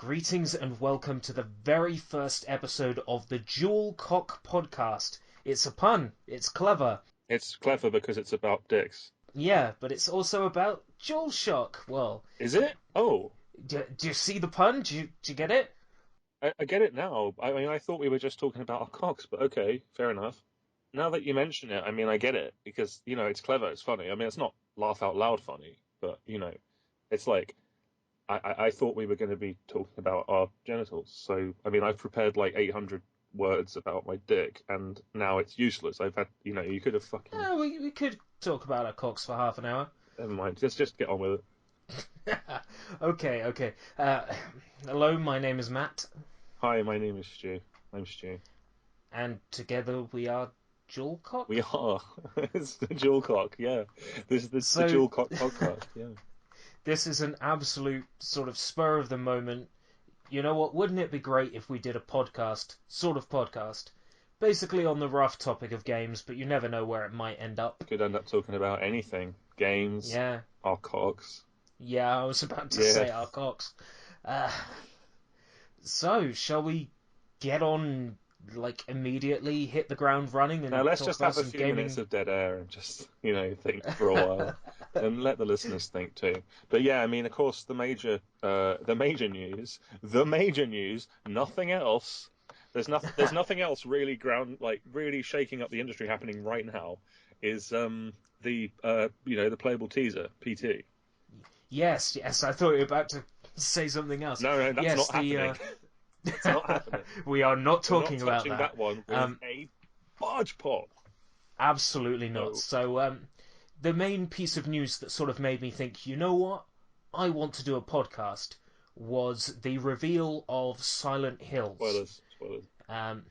Greetings and welcome to the very first episode of the Dual Cock podcast. It's a pun. It's clever. It's clever because it's about dicks. Yeah, but it's also about DualShock. Well, Is it? Oh, do you see the pun? Do you get it? I get it now. I mean, I thought we were just talking about our cocks, but okay, fair enough. Now that you mention it, I mean, I get it because, it's clever, it's funny. I mean, it's not laugh out loud funny, but, it's like, I thought we were going to be talking about our genitals. So, I mean, I've prepared like 800 words about my dick, and now it's useless. I've had, you could have fucking. We could talk about our cocks for half an hour. Never mind, just get on with it. Okay. Hello, my name is Matt, Hi, my name is Stu. I'm Stu. and together we are Dual Cock. We are. It's the Jewel Cock, yeah. This is the So, Jewel Cock podcast, yeah. this is an absolute sort of spur of the moment. You know what? Wouldn't it be great if we did a podcast, sort of podcast, basically on the rough topic of games, but you never know where it might end up. Could end up talking about anything. Games, Yeah, our cocks. yeah, I was about to Yeah. say our cocks. Uh, so, shall we get on, like, immediately, hit the ground running Now and let's talk just about have a some few minutes gaming? of dead air and just, think for a while. And let the listeners think too. But yeah, I mean, of course, the major news, nothing else. There's nothing else really really shaking up the industry happening right now. Is the playable teaser PT. Yes, I thought you were about to say something else. No, that's Yes, not happening. That's not happening. we are not We're not talking about touching that. that one with Um, a barge pole. Absolutely not. No. So, the main piece of news that sort of made me think, you know what, I want to do a podcast, was the reveal of Silent Hills. Spoilers. Um,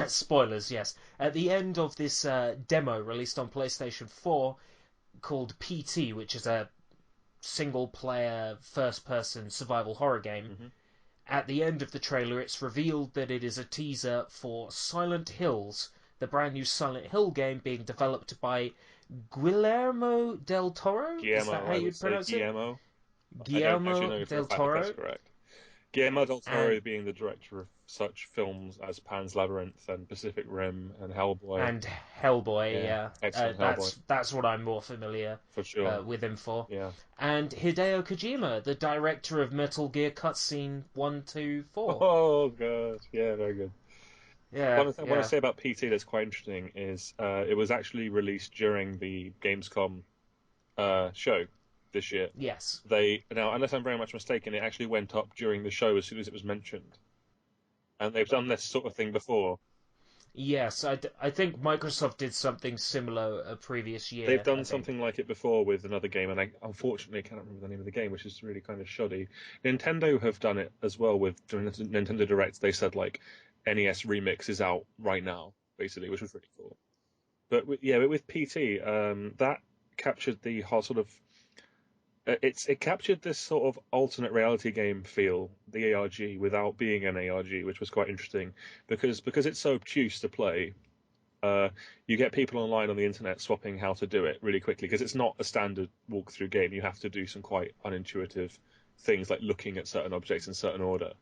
spoilers, yes. At the end of this demo released on PlayStation 4 called PT, which is a single-player, first-person survival horror game, Hmm. at the end of the trailer, it's revealed that it is a teaser for Silent Hills, the brand new Silent Hill game being developed by Guillermo del Toro. Is that Guillermo, how I would you'd say pronounce it? Guillermo. I don't actually Guillermo know for a del fact if that's Toro. correct. Guillermo del And Toro being the director of such films as Pan's Labyrinth and Pacific Rim and Hellboy. and Hellboy. Yeah, Yeah, excellent Hellboy that's what I'm more familiar for sure. with him for. Yeah. And Hideo Kojima, the director of Metal Gear Cutscene 1, 2, 4. Oh god, yeah, very good. Yeah, One thing I want to yeah. say about PT that's quite interesting is it was actually released during the Gamescom show this year. Yes. They now, unless I'm very much mistaken, it actually went up during the show as soon as it was mentioned, and they've done this sort of thing before. Yes, I think Microsoft did something similar a previous They've year, I done think. something like it before with another game, and I unfortunately cannot remember the name of the game, which is really kind of shoddy. Nintendo have done it as well with during the Nintendo Direct. They said like NES Remix is out right now, basically, which was really cool. But with PT, that captured the whole sort of it captured this sort of alternate reality game feel, the ARG, without being an ARG, which was quite interesting because it's so obtuse to play. You get people online on the internet swapping how to do it really quickly because it's not a standard walkthrough game. You have to do some quite unintuitive things like looking at certain objects in certain order.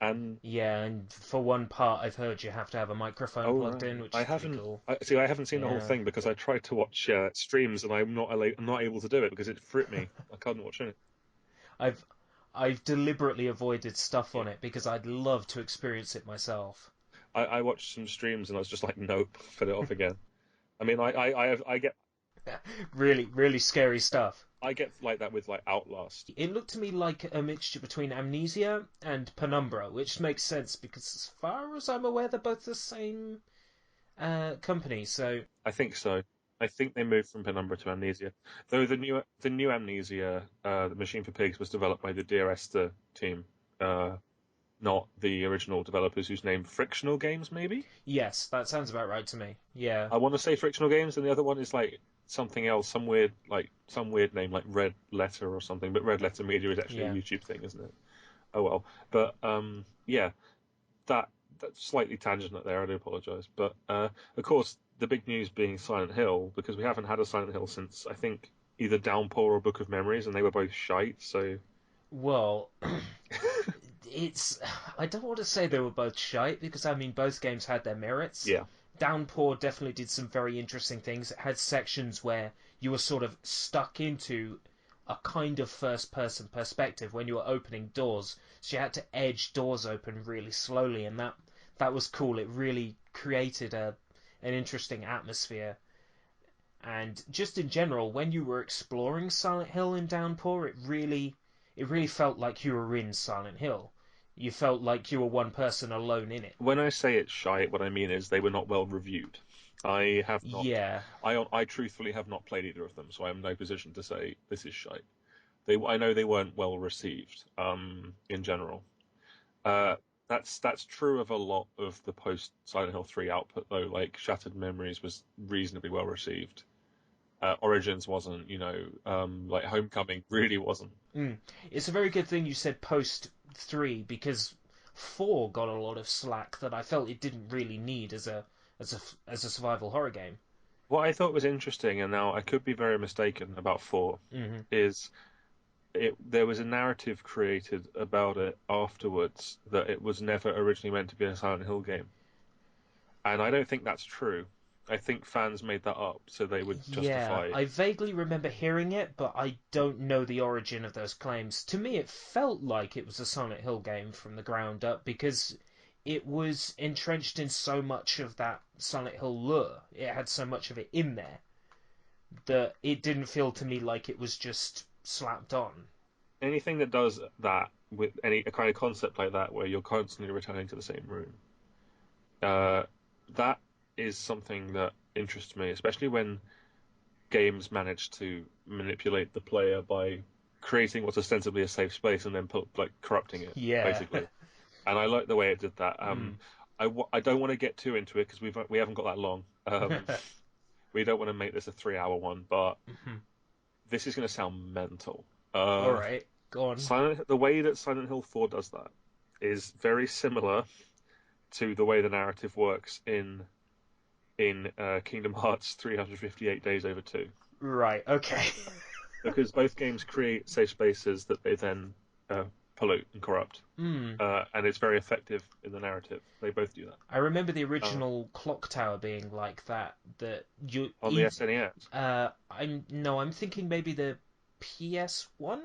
And Yeah, and for one part, I've heard you have to have a microphone oh plugged right, in, which is pretty cool. I haven't seen the whole Yeah, thing because I tried to watch streams and I'm not able to do it because it fripped me. I can't watch it. I've I've deliberately avoided stuff Yeah. on it because I'd love to experience it myself. I watched some streams and I was just like, nope, put it off again. I mean, Really, really scary stuff. I get like that with like Outlast. It looked to me like a mixture between Amnesia and Penumbra, which makes sense because, as far as I'm aware, they're both the same company. So, I think so. I think they moved from Penumbra to Amnesia, though the new Amnesia, the Machine for Pigs, was developed by the Dear Esther team, uh, not the original developers whose name Frictional Games maybe. yes, that sounds about right to me. Yeah, I want to say Frictional Games, and the other one is like something else, some weird name like Red Letter or something. But Red Letter Media is actually a yeah. YouTube thing, isn't it? Oh well. But yeah, that that's slightly tangent there. I do apologise, but of course the big news being Silent Hill because we haven't had a Silent Hill since I think either Downpour or Book of Memories, and they were both shite. So Well, it's I don't want to say they were both shite because I mean both games had their merits. Yeah. Downpour definitely did some very interesting things. It had sections where you were sort of stuck into a kind of first person perspective when you were opening doors. So you had to edge doors open really slowly, and that was cool. It really created an interesting atmosphere. And just in general, when you were exploring Silent Hill in Downpour, it really felt like you were in Silent Hill. You felt like you were one person alone in it. When I say it's shite, what I mean is they were not well reviewed. I have not. Yeah, I truthfully have not played either of them, so I am in no position to say this is shite. I know they weren't well received, in general. Uh, that's true of a lot of the post Silent Hill 3 output though. Like Shattered Memories was reasonably well received. Origins wasn't, like Homecoming really wasn't. mm. It's a very good thing you said post 3 because 4 got a lot of slack that I felt it didn't really need as a survival horror game. What I thought was interesting, and now I could be very mistaken about 4, Hmm. is there was a narrative created about it afterwards that it was never originally meant to be a Silent Hill game. And I don't think that's true. I think fans made that up so they would Yeah, justify. I vaguely remember hearing it, but I don't know the origin of those claims. To me, it felt like it was a Silent Hill game from the ground up because it was entrenched in so much of that Silent Hill lure. It had so much of it in there that it didn't feel to me like it was just slapped on. Anything that does that with any a kind of concept like that, where you're constantly returning to the same room, uh, that is something that interests me, especially when games manage to manipulate the player by creating what's ostensibly a safe space and then like corrupting it, Yeah. basically. And I like the way it did that. Mm. I don't want to get too into it because we haven't got that long. We don't want to make this a 3 hour one, but this is going to sound mental. All Uh, right, go on. The way that Silent Hill 4 does that is very similar to the way the narrative works in Kingdom Hearts 358 Days Over 2, Right, okay. because both games create safe spaces that they then uh, pollute and corrupt, Hmm. and it's very effective in the narrative. They both do that. I remember the Uh, original clock tower being like that. That you on the SNES, I'm thinking maybe the PS1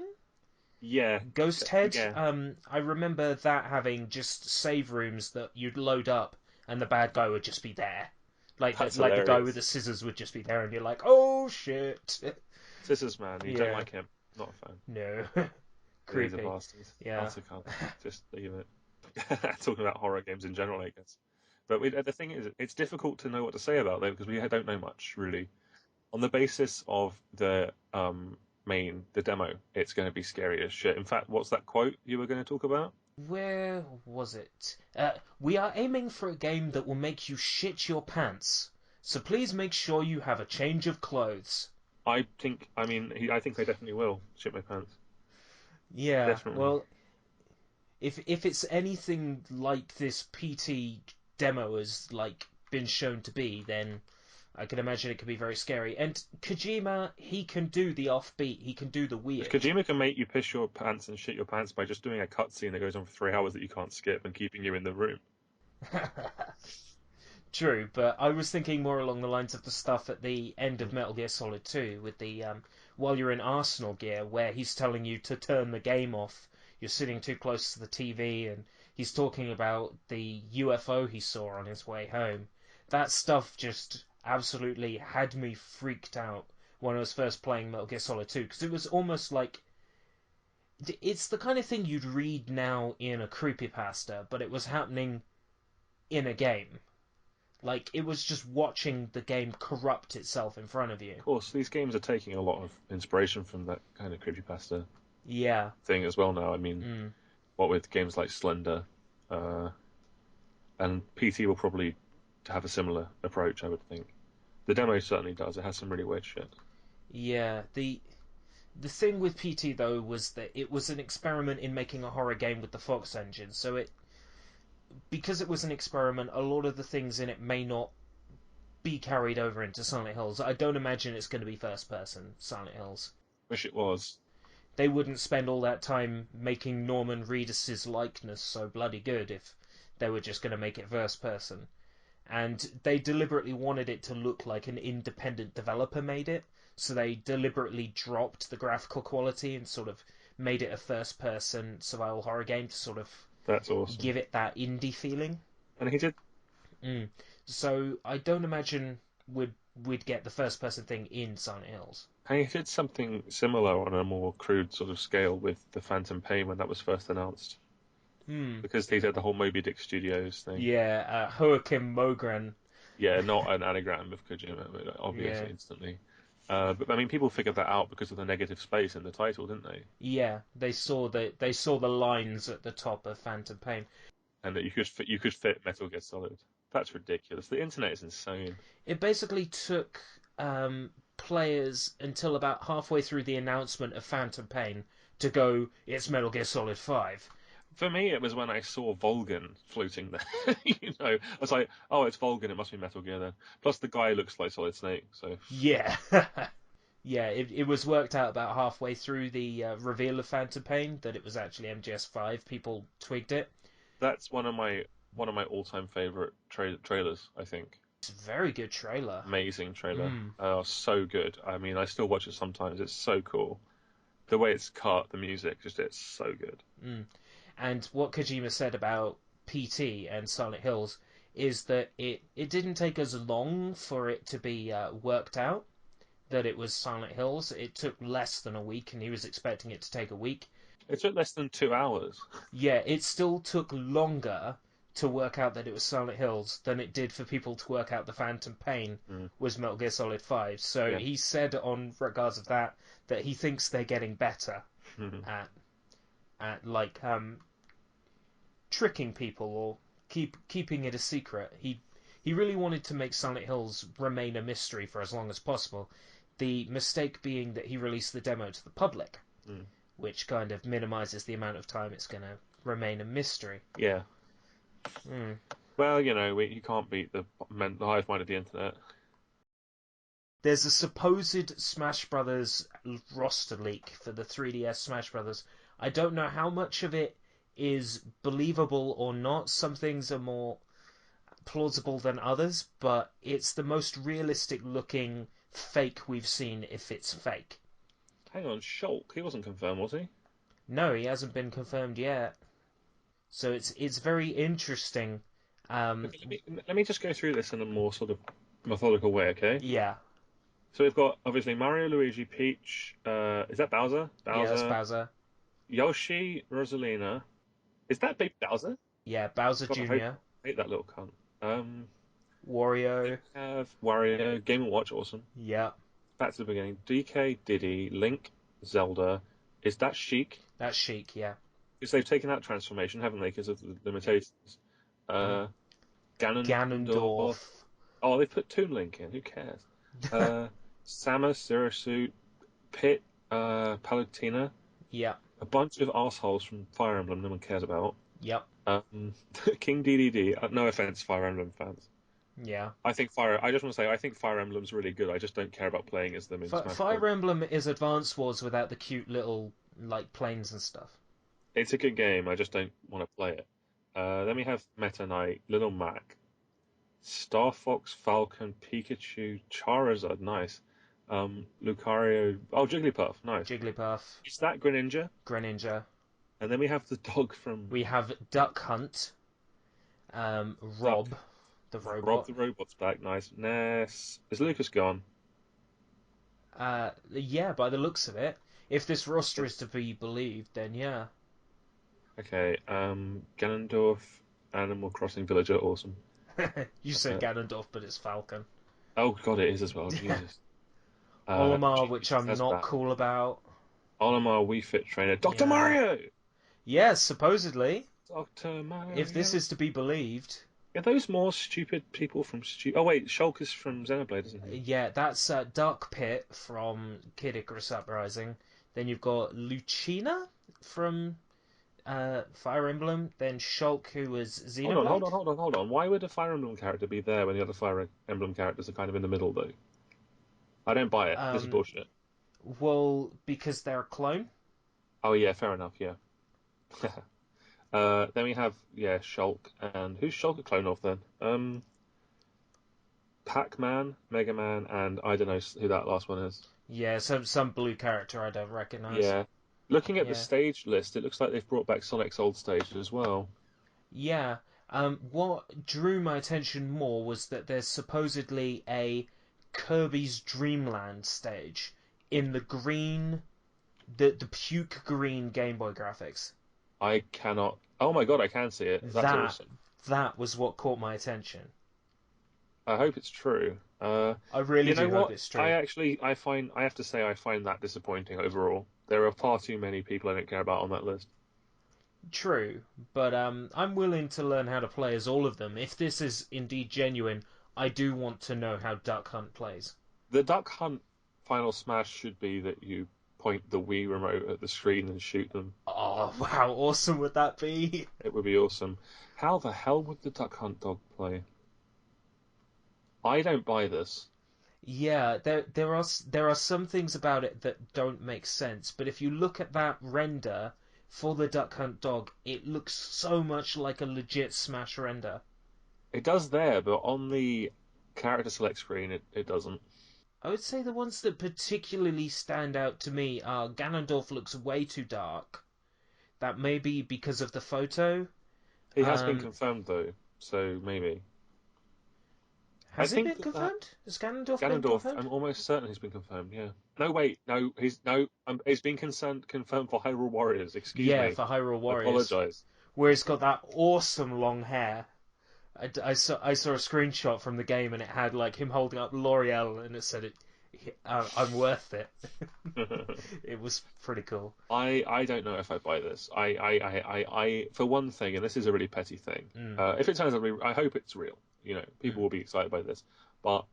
yeah, Ghost Head. yeah, I remember that having just save rooms that you'd load up, and the bad guy would just be there. that's Like the guy with hilarious. the scissors would just be there, and you're like, oh shit. Scissors Man, you don't Yeah. like him? Not a fan. No. Yeah, he's a Creepy. bastard. Yeah. Utter cunt. Just leave it. Talking about horror games in general, I guess. But the thing is, it's difficult to know what to say about them because we don't know much really. On the basis of the demo, it's going to be scary as shit. In fact, what's that quote you were going to talk about? Where was it? We are aiming for a game that will make you shit your pants. So please make sure you have a change of clothes. I think they definitely will shit my pants. Yeah, Definitely. well, if it's anything like this PT demo has been shown to be, then I can imagine it could be very scary. And Kojima, he can do the offbeat, he can do the If weird. Kojima can make you piss your pants and shit your pants by just doing a cutscene that goes on for 3 hours that you can't skip and keeping you in the room. True, but I was thinking more along the lines of the stuff at the end of Mm. Metal Gear Solid 2 with the while you're in Arsenal gear where he's telling you to turn the game off. You're sitting too close to the TV and he's talking about the UFO he saw on his way home. That stuff just absolutely had me freaked out when I was first playing Metal Gear Solid 2 because it was almost like it's the kind of thing you'd read now in a creepypasta, but it was happening in a game. Like it was just watching the game corrupt itself in front of you. Of course, these games are taking a lot of inspiration from that kind of creepypasta Yeah. thing as well now. I mean, Mm. what with games like Slender, uh, and PT will probably have a similar approach, I would think. The demo certainly does. It has some really weird shit. Yeah. The thing with PT though was that it was an experiment in making a horror game with the Fox engine. So it because it was an experiment, a lot of the things in it may not be carried over into Silent Hills. I don't imagine it's going to be first person Silent Hills. Wish it was. they wouldn't spend all that time making Norman Reedus' likeness so bloody good if they were just going to make it first person. And they deliberately wanted it to look like an independent developer made it, so they deliberately dropped the graphical quality and sort of made it a first person survival horror game to sort of That's awesome. give it that indie feeling. And he did. So I don't imagine we'd get the first person thing in Silent Hills. And he did something similar on a more crude sort of scale with the Phantom Pain when that was first announced. Hmm. Because he did the whole Moby Dick Studios thing. Yeah, Joachim Mogren. Yeah, not an anagram of Kojima, but Yeah. obviously instantly. But I mean, people figured that out because of the negative space in the title, didn't they? Yeah, they saw the lines at the top of Phantom Pain. And that you could fit Metal Gear Solid. That's ridiculous. The internet is insane. It basically took players until about halfway through the announcement of Phantom Pain to go, it's Metal Gear Solid 5. For me, it was when I saw Volgan floating there. I was like, oh, it's Volgan. It must be Metal Gear then. Plus, the guy looks like Solid Snake, so Yeah. Yeah, it was worked out about halfway through the reveal of Phantom Pain that it was actually MGS5. People twigged it. that's one of my all-time favorite trailers. I think It's a very good trailer. amazing trailer. Mm, So good. I mean, I still watch it sometimes. It's so cool. The way it's cut, the music, just it's so good. mm. And what Kojima said about PT and Silent Hills is that it didn't take as long for it to be worked out that it was Silent Hills. It took less than a week, and he was expecting it to take a week. It took less than 2 hours. Yeah, it still took longer to work out that it was Silent Hills than it did for people to work out the Phantom Pain Mm. was Metal Gear Solid 5. So Yeah. he said on regards of that he thinks they're getting better at like tricking people or keeping it a secret. He really wanted to make Silent Hills remain a mystery for as long as possible. The mistake being that he released the demo to the public, Mm. which kind of minimizes the amount of time it's going to remain a mystery. Yeah. Mm. Well, you can't beat the hive mind of the internet. There's a supposed Smash Brothers roster leak for the 3DS Smash Brothers. I don't know how much of it is believable or not. Some things are more plausible than others, but it's the most realistic looking fake we've seen if it's fake. Hang on, Shulk. He wasn't confirmed, was he? No, he hasn't been confirmed yet. So it's very interesting. Um, Okay, let me just go through this in a more sort of methodical way, okay? yeah, So we've got obviously Mario, Luigi, Peach. Is that Bowser? yeah, that's Bowser, Bowser. Yoshi, Rosalina. Is that Baby Bowser? Yeah, Bowser God, I Jr., hate that little cunt. Then Wario. we have Wario, Game and Watch, awesome. Yeah, Back to the beginning. DK, Diddy, Link, Zelda. Is that Sheik? that's Sheik. Yeah, Because they've taken out transformation, haven't they? Because of the limitations. mm. Uh, Ganondorf. Ganondorf. Oh, they put Toon Link in. Who cares? Uh, Samus, Zero Suit, Pit, Palutena. Yeah, A bunch of assholes from Fire Emblem no one cares about. yep, Um, King DDD. No offense, Fire Emblem fans. yeah. I just want to say I think Fire Emblem's really good. I just don't care about playing as them in Smash Bros. Fire Emblem is Advance Wars without the cute little like planes and stuff. It's a good game. I just don't want to play it. Then we have Meta Knight, Little Mac, Star Fox, Falcon, Pikachu, Charizard, nice. Lucario, oh Jigglypuff, nice. Jigglypuff, Is that Greninja? Greninja. And then we have the dog from We have Duck Hunt, Duck. Rob, the Rob robot. the Robot's back, nice. Ness. Is Lucas gone? Yeah, by the looks of it, if this roster is to be believed, then yeah. Okay, Ganondorf, Animal Crossing Villager, awesome. You said Uh, Ganondorf, but it's Falcon. oh god, it is as well, Jesus. Olimar, which Jesus, I'm that's not bad. cool about. Olimar Wii Fit Trainer, Dr. Yeah. Mario! Yes, supposedly, Dr. if this Mario. is to be believed, Are those more stupid people from Oh wait, Shulk is from Xenoblade, isn't he? yeah, that's Dark Pit from Kid Icarus Uprising. Then you've got Lucina from Fire Emblem. Then Shulk, who was Hold on, hold Xenoblade. on, hold on, hold on. Why would a Fire Emblem character be there when the other Fire Emblem characters are kind of in the middle, though? I don't buy it. This is Um, bullshit. well, because they're a clone. Oh yeah, fair enough. Yeah. Then we have Shulk, and who's Shulk a clone of then? Pac-Man, Mega Man, and I don't know who that last one is. Yeah, some blue character I don't recognize. Yeah. Looking at the Yeah, stage list, it looks like they've brought back Sonic's old stage as well. yeah. What drew my attention more was that there's supposedly a Kirby's Dream Land stage in the green, the puke green Game Boy graphics. I cannot. Oh my God, I can see it. That's That awesome. that was what caught my attention. I hope it's true. I really You know do hope what? it's true. I have to say, I find that disappointing overall. There are far too many people I don't care about on that list. True, but I'm willing to learn how to play as all of them. If this is indeed genuine, I do want to know how Duck Hunt plays. The Duck Hunt final smash should be that you point the Wii remote at the screen and shoot them. Oh, how awesome would that be? It would be awesome. How the hell would the Duck Hunt dog play? I don't buy this. Yeah, there are some things about it that don't make sense, but if you look at that render for the Duck Hunt dog, it looks so much like a legit Smash render. It does there, but on the character select screen, it doesn't. I would say the ones that particularly stand out to me are Ganondorf looks way too dark. That may be because of the photo. He has been Um, confirmed though, so maybe. I has it think been that confirmed? Has Ganondorf been Ganondorf, confirmed? I'm almost certain he's been confirmed. Yeah. No, wait, no, he's been confirmed for Hyrule Warriors. Excuse Yeah, me. for Hyrule I Warriors, apologize. where he's got that awesome long hair. I saw a screenshot from the game and it had like him holding up L'Oreal and it said I'm worth it. It was pretty cool. I don't know if I buy this. For one thing, and this is a really petty thing. Mm, If it turns out to be, I hope it's real. You know, people mm. will be excited by this, but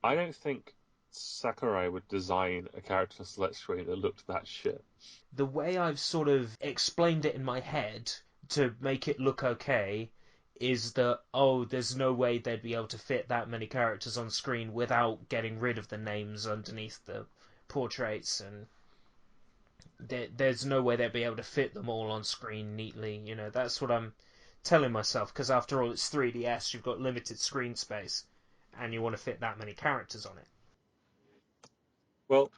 I don't think Sakurai would design a character select screen that looked that shit. The way I've sort of explained it in my head to make it look okay is that, oh, there's no way they'd be able to fit that many characters on screen without getting rid of the names underneath the portraits, and there's no way they'd be able to fit them all on screen neatly. That's what I'm telling myself, because after all, it's 3DS, you've got limited screen space, and you want to fit that many characters on it. Well,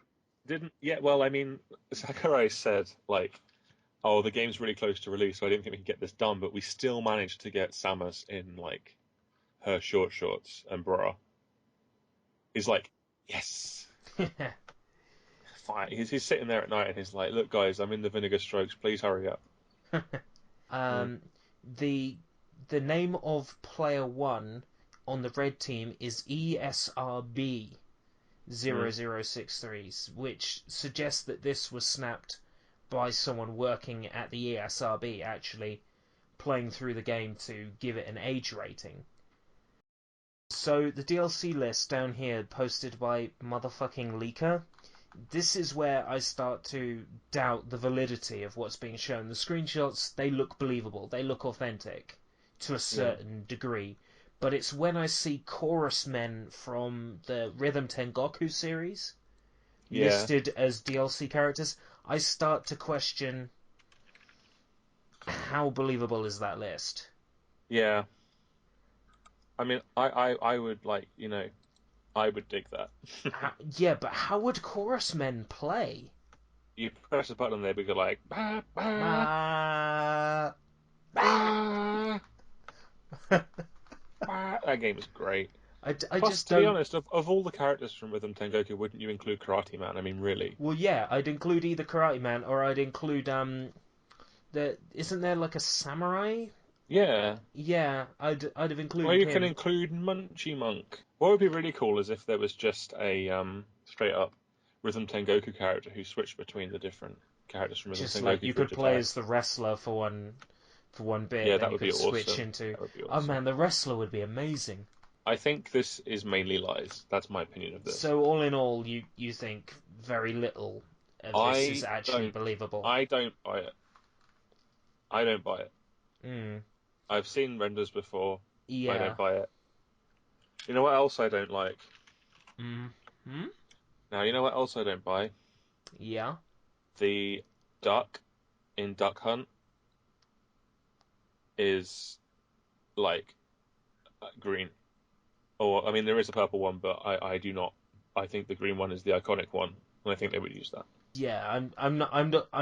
didn't yeah. Well, I mean, Sakurai said like, "Oh, the game's really close to release, so I didn't think we could get this done, but we still managed to get Samus in like her short shorts and bra." He's like, "Yes." Fine. He's sitting there at night and he's like, "Look, guys, I'm in the Vinegar Strokes. Please hurry up." Mm. um, the the name of player one on the red team is ESRB Mm. 0063, which suggests that this was snapped by someone working at the ESRB, actually playing through the game to give it an age rating. So the DLC list down here, posted by motherfucking Leaker, this is where I start to doubt the validity of what's being shown. The screenshots, they look believable, they look authentic to a Yeah. certain degree, but it's when I see chorus men from the Rhythm Tengoku series Yeah. listed as DLC characters, I start to question how believable is that list. Yeah. I mean, I would like, I would dig that. Yeah, but how would chorus men play? You press a button and they'd be like, bah, bah, Ah, ah. bah, bah. That game is great. I Plus, just to be don't. honest, of all the characters from Rhythm Tengoku, wouldn't you include Karate Man? I mean, really? Well, yeah, I'd include either Karate Man or I'd include isn't there like a samurai? Yeah. Yeah, I'd have Or included you can him. include Munchie Monk. What would be really cool is if there was just a straight up Rhythm Tengoku character who switched between the different characters from Rhythm Just like Tengoku you for could each play attack. as the wrestler for one bit, Yeah, then that you would could be switch awesome. into. That would be Oh awesome. man, the wrestler would be amazing. I think this is mainly lies. That's my opinion of this. So all in all, you think very little of this is I actually don't. believable. I don't buy it. I don't buy it. Hmm. I've seen renders before. I don't Yeah. buy it. You know what else I don't like? Hmm. Now, you know what else I don't buy? Yeah. the duck in Duck Hunt is like green. Or I mean, there is a purple one, but I do not. I think the green one is the iconic one, and I think they would use that. Yeah, I'm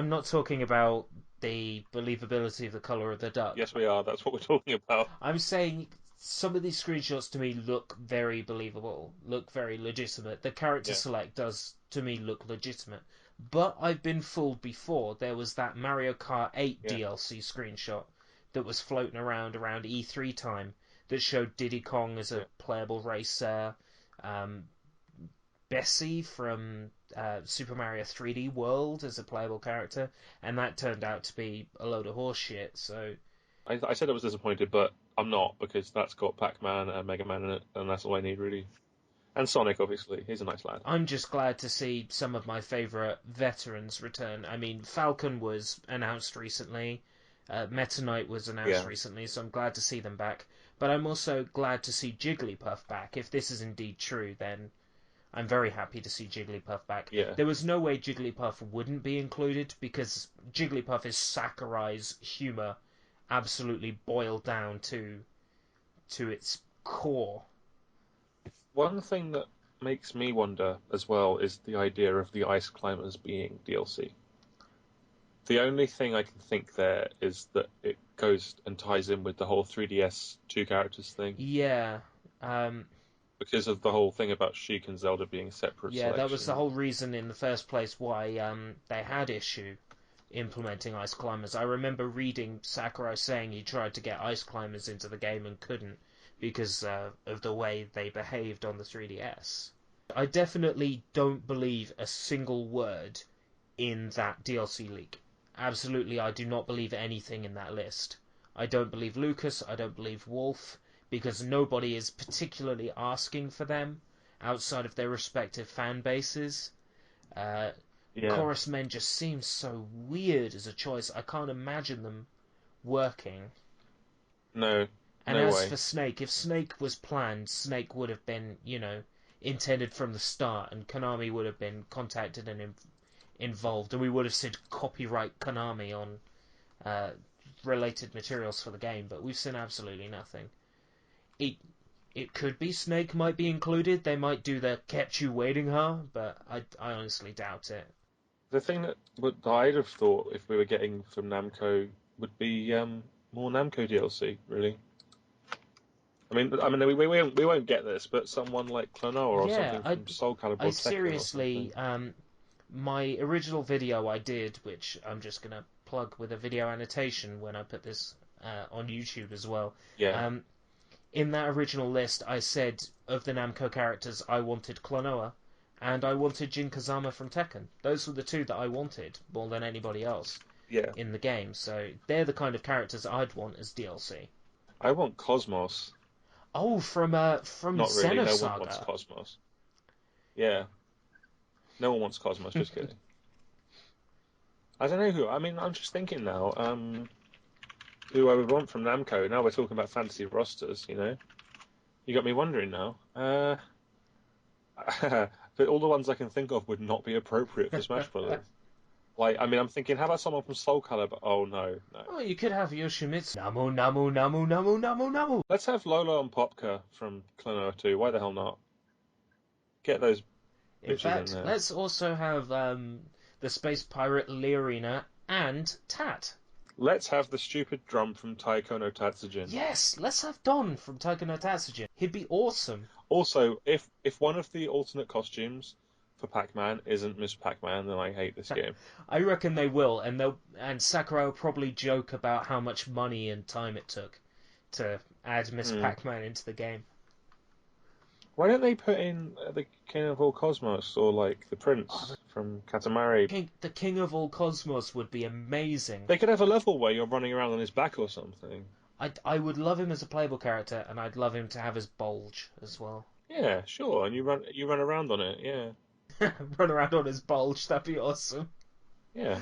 not talking about the believability of the color of the duck. Yes, we are. That's what we're talking about. I'm saying some of these screenshots to me look very believable, look very legitimate. The character Yeah, select does to me look legitimate. But I've been fooled before. There was that Mario Kart 8 yeah, DLC screenshot that was floating around E3 time that showed Diddy Kong as a yeah. playable racer, um, Bessie from Super Mario 3D World as a playable character, and that turned out to be a load of horseshit. So I said I was disappointed, but I'm not because that's got Pac-Man and Mega Man in it, and that's all I need really. And Sonic, obviously, he's a nice lad. I'm just glad to see some of my favourite veterans return. I mean, Falcon was announced recently, Meta Knight was announced Yeah, recently, so I'm glad to see them back. But I'm also glad to see Jigglypuff back. If this is indeed true, then I'm very happy to see Jigglypuff back. yeah, There was no way Jigglypuff wouldn't be included because Jigglypuff is Sakurai's humour absolutely boiled down to its core. One thing that makes me wonder as well is the idea of the Ice Climbers being DLC. The only thing I can think there is that it goes and ties in with the whole 3DS two characters thing Yeah, um, because of the whole thing about Sheik and Zelda being separate yeah, that was the selections. whole reason in the first place why they had issue implementing Ice Climbers. I remember reading Sakurai saying he tried to get Ice Climbers into the game and couldn't because of the way they behaved on the 3DS. I definitely don't believe a single word in that DLC leak. Absolutely, I do not believe anything in that list. I don't believe Lucas, I don't believe Wolf, because nobody is particularly asking for them outside of their respective fan bases. Uh, Yeah, Chorus Men just seems so weird as a choice. I can't imagine them working. no, And no as way. for Snake, if Snake was planned, Snake would have been, intended from the start, and Konami would have been contacted and involved, and we would have said copyright Konami on uh, related materials for the game. But we've seen absolutely nothing. It it could be Snake might be included. They might do the kept you waiting, huh? But I honestly doubt it. The thing that I'd have thought if we were getting from Namco would be more Namco DLC, really. We won't get this, but someone like Klonoa or Yeah, something from Soul Calibur I or Tekken or seriously, something. my original video I did, which I'm just gonna plug with a video annotation when I put this on YouTube as well. Yeah, Um, in that original list, I said of the Namco characters, I wanted Klonoa, and I wanted Jin Kazama from Tekken. Those were the two that I wanted more than anybody else yeah. in the game. So they're the kind of characters I'd want as DLC. I want Cosmos. Oh, from Not really. No one wants Xenosaga. Cosmos. Yeah, no one wants Cosmos. Just kidding. I don't know who. I mean, I'm just thinking now. Who I would want from Namco? Now we're talking about fantasy rosters. You got me wondering now. But all the ones I can think of would not be appropriate for Smash Brothers. Like, I mean, I'm thinking, how about someone from Soul Calibur? Oh no, no. Oh, you could have Yoshimitsu. Namu, Namu, Namu, Namu, Namu, Namu. Let's have Lola and Popka from Klonoa 2. Why the hell not? Get those In bitches in fact, there. let's also have the Space Pirate Leorina and Tat. Let's have the stupid drum from Taiko no Tatsujin. Yes, let's have Don from Taika no Tatsujin. He'd be awesome. Also, if one of the alternate costumes for Pac-Man isn't Miss Pac-Man, then I hate this game. I reckon they will, and Sakurai will probably joke about how much money and time it took to add Miss Hmm. Pac-Man into the game. Why don't they put in the King of All Cosmos or like the Oh, Prince from Katamari? the King of All Cosmos would be amazing. They could have a level where you're running around on his back or something. I would love him as a playable character, and I'd love him to have his bulge as well. Yeah, sure, and you run around on it. Yeah, Run around on his bulge, that'd be awesome. yeah.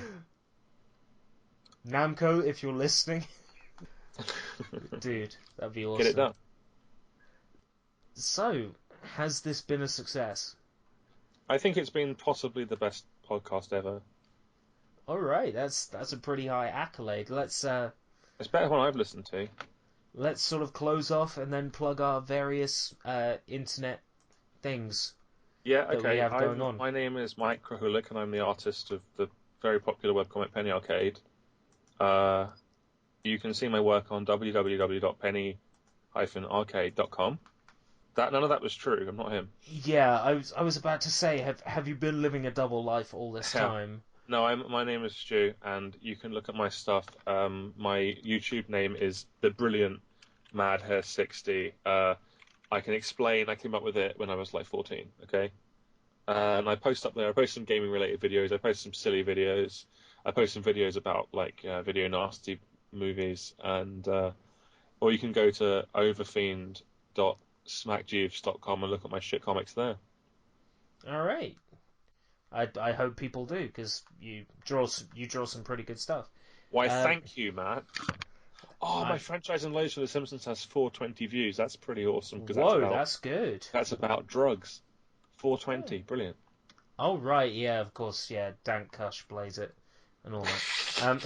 Namco, if you're listening, dude, that'd be Get it awesome. done. So, has this been a success? I think it's been possibly the best podcast ever. All right, that's a pretty high accolade. It's better than I've listened to. Let's sort of close off and then plug our various internet things Yeah, that we okay. have going I'm on. my name is Mike Krahulik, and I'm the artist of the very popular webcomic Penny Arcade. Uh, you can see my work on www.penny-arcade.com. That none of that was true. I'm not him. Yeah, I was about to say, have you been living a double life all this Yeah. time? No, my name is Stu, and you can look at my stuff. My YouTube name is the Brilliant Mad Hair 60. I can explain. I came up with it when I was like 14. Okay, and I post up there. I post some gaming related videos. I post some silly videos. I post some videos about like video nasty movies, and or you can go to overfiend.smackjuice.com and look at my shit comics there. All right. I hope people do because you draw some pretty good stuff. Why, Um, thank you, Matt. Oh, my I franchise and loads for The Simpsons has 420 views. That's pretty awesome because Whoa, that's good. that's about drugs. Oh. 420, brilliant. Oh right, yeah, of course, yeah. Dank Kush plays it and all that.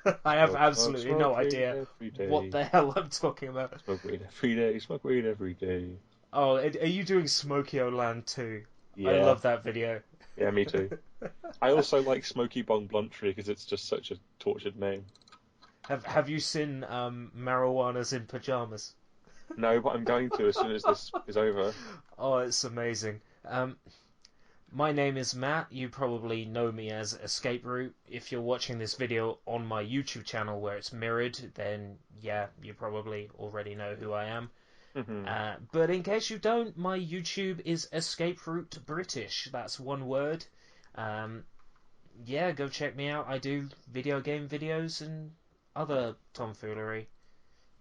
Um, I have absolutely no Smoke weed idea every what day. the hell I'm talking about. Smoke weed every day. Smoke weed every day. Oh, are you doing Smokey Land too? I Yeah, love that video. yeah, me too. I also like Smoky Bong Blunt Tree because it's just such a tortured name. Have you seen Marijuana's in Pajamas? No, but I'm going to as soon as this is over. Oh, it's amazing. My name is Matt. You probably know me as Escape Route. If you're watching this video on my YouTube channel where it's mirrored, then yeah, you probably already know who I am. Mhm. But in case you don't, my YouTube is Escape Route British. That's one word. Um, yeah, go check me out. I do video game videos and other tomfoolery.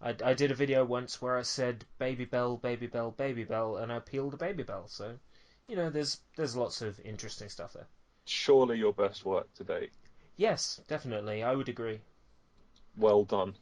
I did a video once where I said Baby Bell, Baby Bell, Baby Bell, and I peeled a baby bell. So, there's lots of interesting stuff there. Surely your best work to date. Yes, definitely, I would agree. Well done.